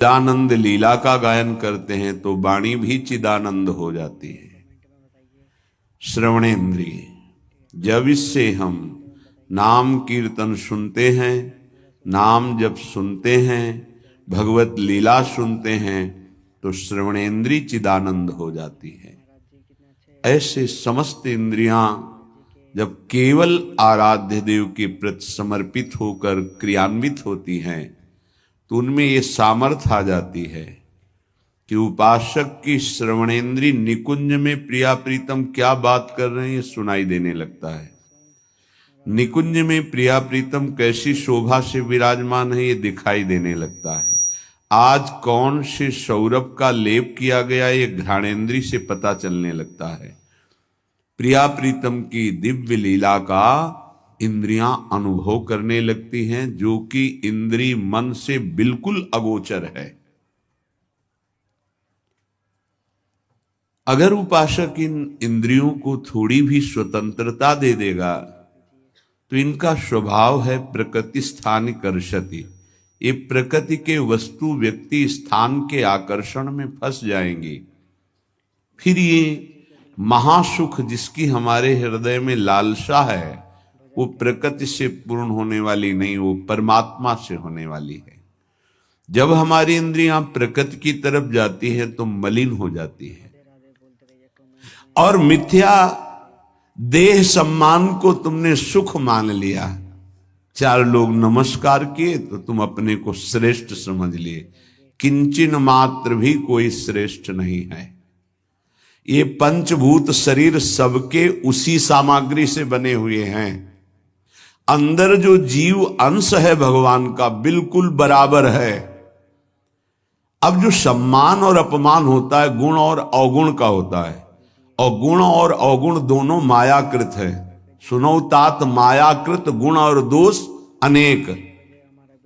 चिदानंद लीला का गायन करते हैं तो वाणी भी चिदानंद हो जाती है। श्रवणेन्द्रिय, जब इससे हम नाम कीर्तन सुनते हैं, नाम जब सुनते हैं, भगवत लीला सुनते हैं तो श्रवणेन्द्रिय चिदानंद हो जाती है। ऐसे समस्त इंद्रियां जब केवल आराध्य देव के प्रति समर्पित होकर क्रियान्वित होती हैं तो उनमें ये सामर्थ्य आ जाती है कि उपासक की श्रवणेन्द्रिय निकुंज में प्रिया प्रीतम क्या बात कर रहे हैं ये सुनाई देने लगता है। निकुंज में प्रिया प्रीतम कैसी शोभा से विराजमान है ये दिखाई देने लगता है। आज कौन से सौरभ का लेप किया गया ये घ्राणेन्द्रिय से पता चलने लगता है। प्रिया प्रीतम की दिव्य लीला का इंद्रियां अनुभव करने लगती हैं, जो कि इंद्रिय मन से बिल्कुल अगोचर है। अगर उपासक इन इंद्रियों को थोड़ी भी स्वतंत्रता दे देगा तो इनका स्वभाव है प्रकृति स्थान कर्षति। ये प्रकृति के वस्तु व्यक्ति स्थान के आकर्षण में फंस जाएंगी। फिर ये महासुख जिसकी हमारे हृदय में लालसा है वो प्रकृति से पूर्ण होने वाली नहीं, वो परमात्मा से होने वाली है। जब हमारी इंद्रियां प्रकृति की तरफ जाती है तो मलिन हो जाती है और मिथ्या देह सम्मान को तुमने सुख मान लिया। चार लोग नमस्कार किए तो तुम अपने को श्रेष्ठ समझ लिए। किंचिन मात्र भी कोई श्रेष्ठ नहीं है। ये पंचभूत शरीर सबके उसी सामग्री से बने हुए हैं। अंदर जो जीव अंश है भगवान का बिल्कुल बराबर है। अब जो सम्मान और अपमान होता है गुण और अवगुण का होता है, और गुण और अवगुण दोनों मायाकृत है। सुनो तात मायाकृत गुण और दोष अनेक,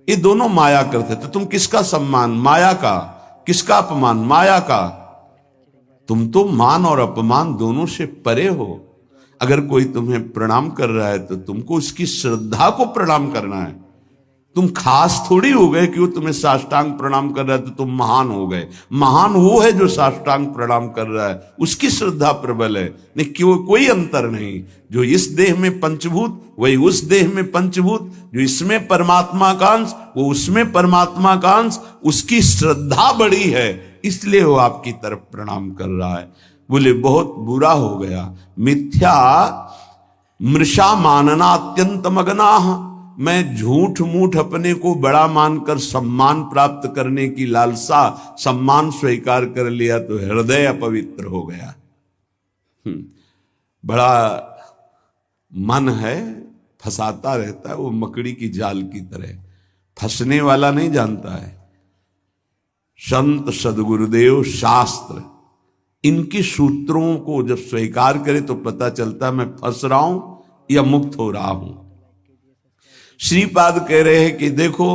ये दोनों मायाकृत है। तो तुम किसका सम्मान? माया का। किसका अपमान? माया का। तुम तो मान और अपमान दोनों से परे हो। अगर कोई तुम्हें प्रणाम कर रहा है तो तुमको उसकी श्रद्धा को प्रणाम करना है। तुम खास थोड़ी हो गए कि वो तुम्हें साष्टांग प्रणाम कर रहा है तो तुम महान हो गए। महान वो है जो साष्टांग प्रणाम कर रहा है, उसकी श्रद्धा प्रबल है। नहीं क्यों, कोई अंतर नहीं। जो इस देह में पंचभूत वही उस देह में पंचभूत, जो इसमें परमात्मा का अंश वो उसमें परमात्मा का अंश, उसकी श्रद्धा बड़ी है इसलिए वो आपकी तरफ प्रणाम कर रहा है। बोले बहुत बुरा हो गया। मिथ्या मृषा मानना अत्यंत मगनाह। मैं झूठ मूठ अपने को बड़ा मानकर सम्मान प्राप्त करने की लालसा, सम्मान स्वीकार कर लिया तो हृदय अपवित्र हो गया। बड़ा मन है, फंसाता रहता है, वो मकड़ी की जाल की तरह। फंसने वाला नहीं जानता है। संत सदगुरुदेव शास्त्र इनके सूत्रों को जब स्वीकार करे तो पता चलता है मैं फंस रहा हूं या मुक्त हो रहा हूं। श्रीपाद कह रहे हैं कि देखो,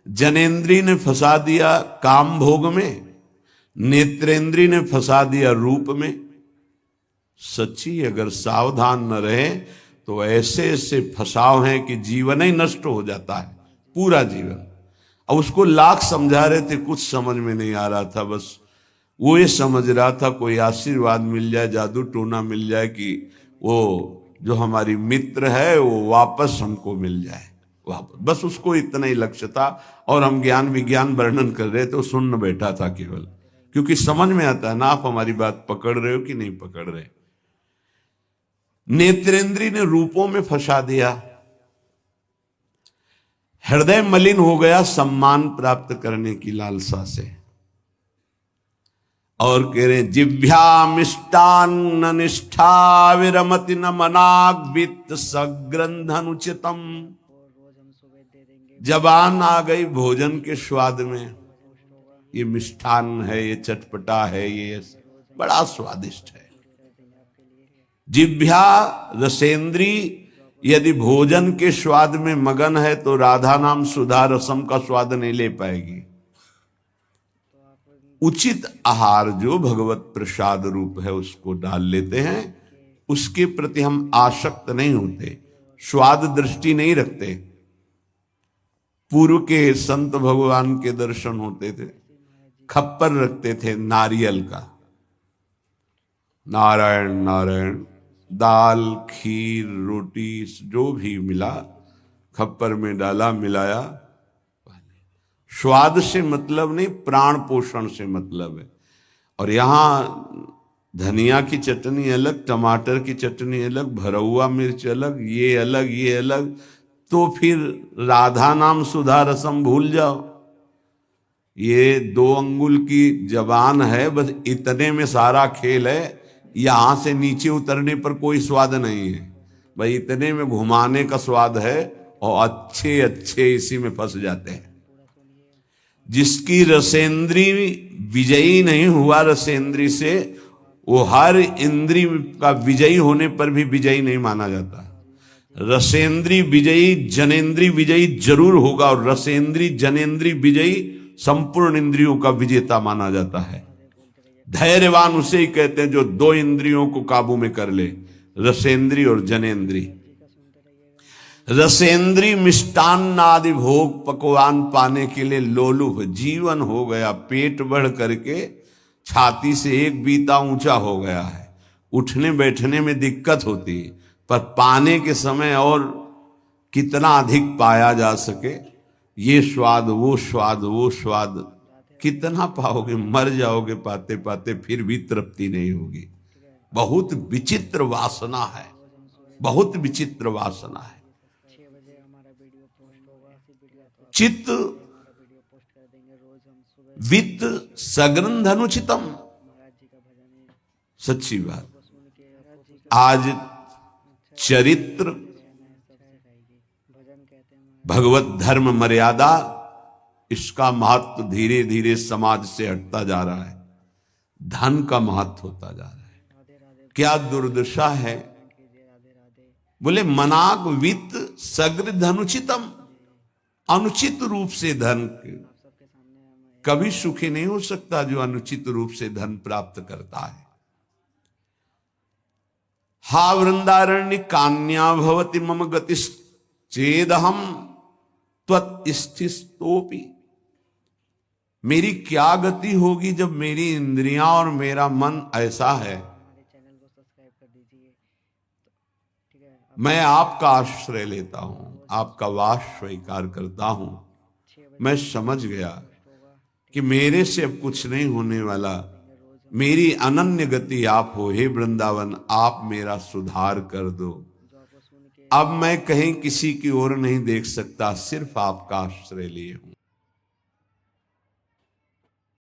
जनेन्द्रिय ने फंसा दिया काम भोग में, नेत्रेंद्रिय ने फंसा दिया रूप में। सच्ची अगर सावधान न रहे तो ऐसे ऐसे फंसाव हैं कि जीवन ही नष्ट हो जाता है, पूरा जीवन। अब उसको लाख समझा रहे थे, कुछ समझ में नहीं आ रहा था। बस वो ये समझ रहा था कोई आशीर्वाद मिल जाए, जादू टोना मिल जाए कि वो जो हमारी मित्र है वो वापस हमको मिल जाए वापस। बस उसको इतना ही लक्ष्य था। और हम ज्ञान विज्ञान वर्णन कर रहे थे, वो सुन बैठा था केवल, क्योंकि समझ में आता है ना आप हमारी बात पकड़ रहे हो कि नहीं पकड़ रहे। नेत्रेंद्रिय ने रूपों में फंसा दिया, हृदय मलिन हो गया सम्मान प्राप्त करने की लालसा से। और कह रहे जिभ्या मिष्टान्न निष्ठा विरमति न मनाग वित्त सग्रंथनुचितम। जबान आ गई भोजन के स्वाद में, ये मिष्ठान्न है, ये चटपटा है, ये बड़ा स्वादिष्ट है। जिभ्या रसेंद्री यदि भोजन के स्वाद में मगन है तो राधा नाम सुधा रसम का स्वाद नहीं ले पाएगी। उचित आहार जो भगवत प्रसाद रूप है उसको डाल लेते हैं, उसके प्रति हम आसक्त नहीं होते, स्वाद दृष्टि नहीं रखते। पूर्व के संत भगवान के दर्शन होते थे, खप्पर रखते थे नारियल का। नारायण नारायण, दाल खीर रोटी जो भी मिला खप्पर में डाला, मिलाया। स्वाद से मतलब नहीं, प्राण पोषण से मतलब है। और यहाँ धनिया की चटनी अलग, टमाटर की चटनी अलग, भरौआ मिर्च अलग, ये अलग ये अलग, तो फिर राधा नाम सुधा रसम भूल जाओ। ये 2 अंगुल की जबान है, बस इतने में सारा खेल है। यहां से नीचे उतरने पर कोई स्वाद नहीं है, भाई इतने में घुमाने का स्वाद है। और अच्छे अच्छे इसी में फंस जाते हैं। जिसकी रसेंद्री विजयी नहीं हुआ रसेंद्री से, वो हर इंद्री का विजयी होने पर भी विजयी नहीं माना जाता। रसेंद्री विजयी जनेन्द्री विजयी जरूर होगा, और रसेंद्री जनेन्द्री विजयी संपूर्ण इंद्रियों का विजेता माना जाता है। धैर्यवान उसे ही कहते हैं जो 2 इंद्रियों को काबू में कर ले, रसेंद्री और जनेन्द्री। रसेंद्री मिष्टान्न आदि भोग पकवान पाने के लिए लोलुप जीवन हो गया, पेट बढ़ करके छाती से 1 बीता ऊंचा हो गया है। उठने बैठने में दिक्कत होती है, पर पाने के समय और कितना अधिक पाया जा सके, ये स्वाद वो स्वाद वो स्वाद कितना पाओगे, मर जाओगे पाते पाते, फिर भी तृप्ति नहीं होगी। बहुत विचित्र वासना है, बहुत विचित्र वासना है। चित्त वित्त सग्रंथ अनुचितम, सच्ची बात। आज चरित्र, भगवत धर्म मर्यादा, इसका महत्व धीरे धीरे समाज से हटता जा रहा है। धन का महत्व होता जा रहा है। क्या दुर्दशा है। बोले मनाक वित्त सग्र धनुचितम, अनुचित रूप से धन कभी सुखी नहीं हो सकता जो अनुचित रूप से धन प्राप्त करता है। हा वृंदारण्य कान्या भवति मम गतिश्चेदहम त्वत्स्थितोपि, मेरी क्या गति होगी जब मेरी इंद्रियां और मेरा मन ऐसा है। मैं आपका आश्रय लेता हूं, आपका वास स्वीकार करता हूं। मैं समझ गया कि मेरे से अब कुछ नहीं होने वाला, मेरी अनन्य गति आप हो। हे वृंदावन, आप मेरा सुधार कर दो। अब मैं कहीं किसी की ओर नहीं देख सकता, सिर्फ आपका आश्रय लिए हूं।